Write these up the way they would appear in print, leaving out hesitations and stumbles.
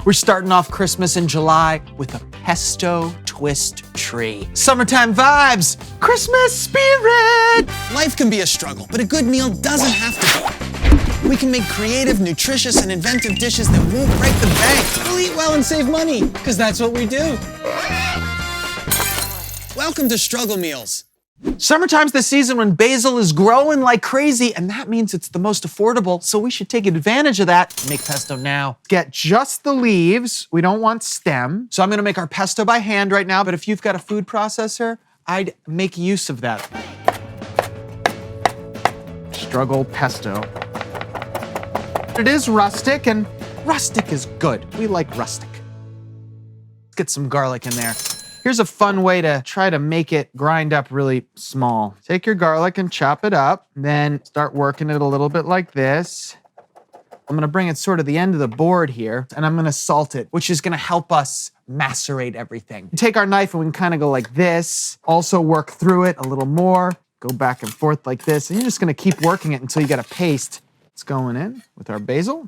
We're starting off Christmas in July with a pesto twist tree. Summertime vibes, Christmas spirit. Life can be a struggle, but a good meal doesn't have to be. We can make creative, nutritious, and inventive dishes that won't break the bank. We'll eat well and save money, because that's what we do. Welcome to Struggle Meals. Summertime's the season when basil is growing like crazy, and that means it's the most affordable, so we should take advantage of that and make pesto now. Get just the leaves. We don't want stem. So I'm gonna make our pesto by hand right now, but if you've got a food processor, I'd make use of that. Struggle pesto. It is rustic, and rustic is good. We like rustic. Let's get some garlic in there. Here's a fun way to try to make it grind up really small. Take your garlic and chop it up, then start working it a little bit like this. I'm gonna bring it sort of the end of the board here, and I'm gonna salt it, which is gonna help us macerate everything. Take our knife and we can kind of go like this. Also work through it a little more. Go back and forth like this, and you're just gonna keep working it until you get a paste. It's going in with our basil.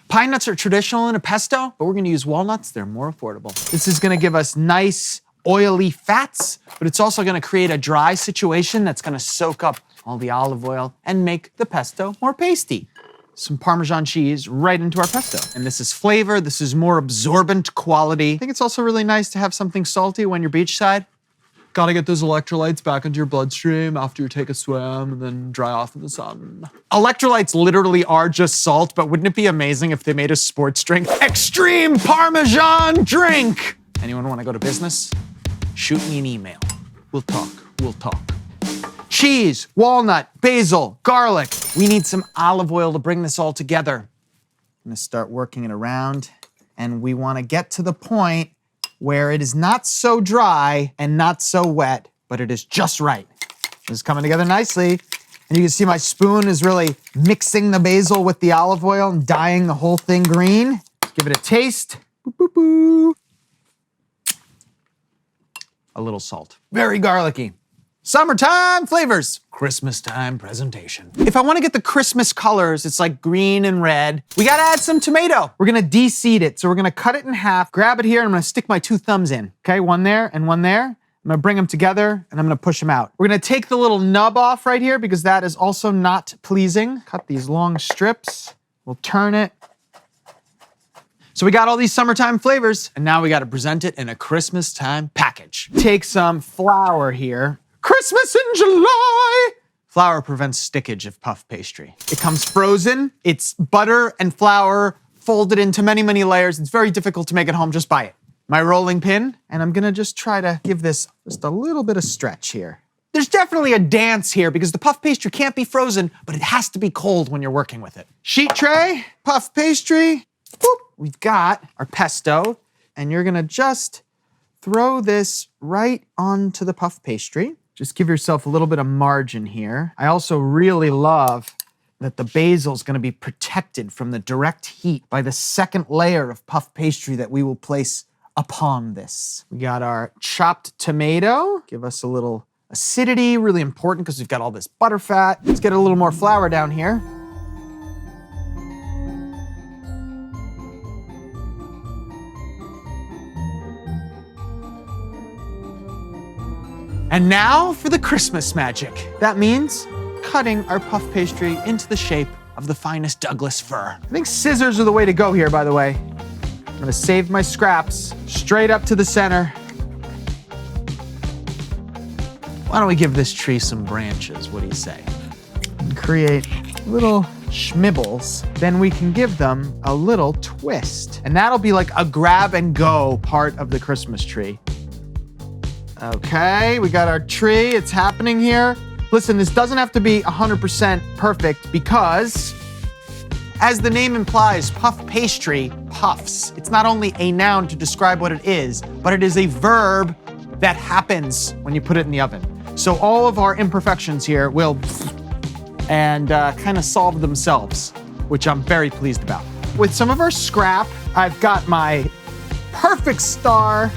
Pine nuts are traditional in a pesto, but we're gonna use walnuts. They're more affordable. This is gonna give us nice, oily fats, but it's also gonna create a dry situation that's gonna soak up all the olive oil and make the pesto more pasty. Some Parmesan cheese right into our pesto. And this is flavor, this is more absorbent quality. I think it's also really nice to have something salty when you're beachside. Gotta get those electrolytes back into your bloodstream after you take a swim and then dry off in the sun. Electrolytes literally are just salt, but wouldn't it be amazing if they made a sports drink? Extreme Parmesan drink! Anyone wanna go to business? Shoot me an email. We'll talk. Cheese, walnut, basil, garlic. We need some olive oil to bring this all together. I'm gonna start working it around, and we wanna get to the point where it is not so dry and not so wet, but it is just right. This is coming together nicely. And you can see my spoon is really mixing the basil with the olive oil and dyeing the whole thing green. Give it a taste. Boop, boop, boop. A little salt. Very garlicky. Summertime flavors. Christmas time presentation. If I want to get the Christmas colors, it's like green and red, we gotta add some tomato. We're gonna de-seed it. So we're gonna cut it in half, grab it here, and I'm gonna stick my 2 thumbs in. Okay, one there and one there. I'm gonna bring them together and I'm gonna push them out. We're gonna take the little nub off right here because that is also not pleasing. Cut these long strips. We'll turn it. So we got all these summertime flavors, and now we gotta present it in a Christmas time package. Take some flour here. Christmas in July! Flour prevents stickage of puff pastry. It comes frozen. It's butter and flour folded into many, many layers. It's very difficult to make at home. Just buy it. My rolling pin, and I'm gonna just try to give this just a little bit of stretch here. There's definitely a dance here because the puff pastry can't be frozen, but it has to be cold when you're working with it. Sheet tray, puff pastry. Boop. We've got our pesto, and you're gonna just throw this right onto the puff pastry. Just give yourself a little bit of margin here. I also really love that the basil is gonna be protected from the direct heat by the second layer of puff pastry that we will place upon this. We got our chopped tomato. Give us a little acidity, really important because we've got all this butter fat. Let's get a little more flour down here. And now for the Christmas magic. That means cutting our puff pastry into the shape of the finest Douglas fir. I think scissors are the way to go here, by the way. I'm gonna save my scraps straight up to the center. Why don't we give this tree some branches? What do you say? And create little schmibbles. Then we can give them a little twist. And that'll be like a grab and go part of the Christmas tree. Okay, we got our tree, it's happening here. Listen, this doesn't have to be 100% perfect because, as the name implies, puff pastry puffs. It's not only a noun to describe what it is, but it is a verb that happens when you put it in the oven. So all of our imperfections here will and kind of solve themselves, which I'm very pleased about. With some of our scrap, I've got my perfect star.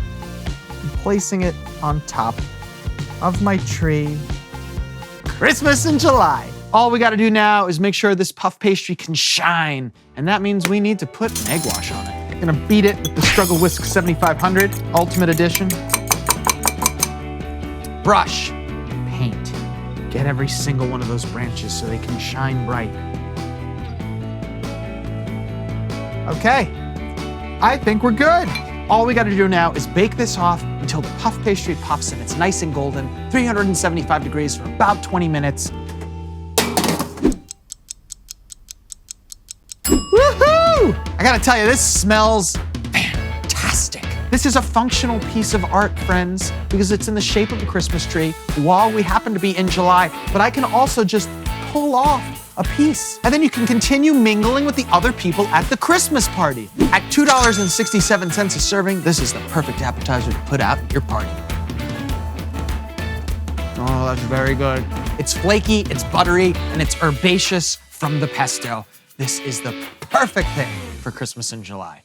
I'm placing it on top of my tree. Christmas in July. All we gotta do now is make sure this puff pastry can shine, and that means we need to put an egg wash on it. Gonna beat it with the Struggle Whisk 7500 Ultimate Edition. Brush, paint. Get every single one of those branches so they can shine bright. Okay, I think we're good. All we gotta do now is bake this off until the puff pastry puffs and it's nice and golden, 375 degrees for about 20 minutes. Woohoo! I gotta tell you, this smells fantastic. This is a functional piece of art, friends, because it's in the shape of a Christmas tree while we happen to be in July, but I can also just pull off a piece. And then you can continue mingling with the other people at the Christmas party. At $2.67 a serving, this is the perfect appetizer to put out at your party. Oh, that's very good. It's flaky, it's buttery, and it's herbaceous from the pesto. This is the perfect thing for Christmas in July.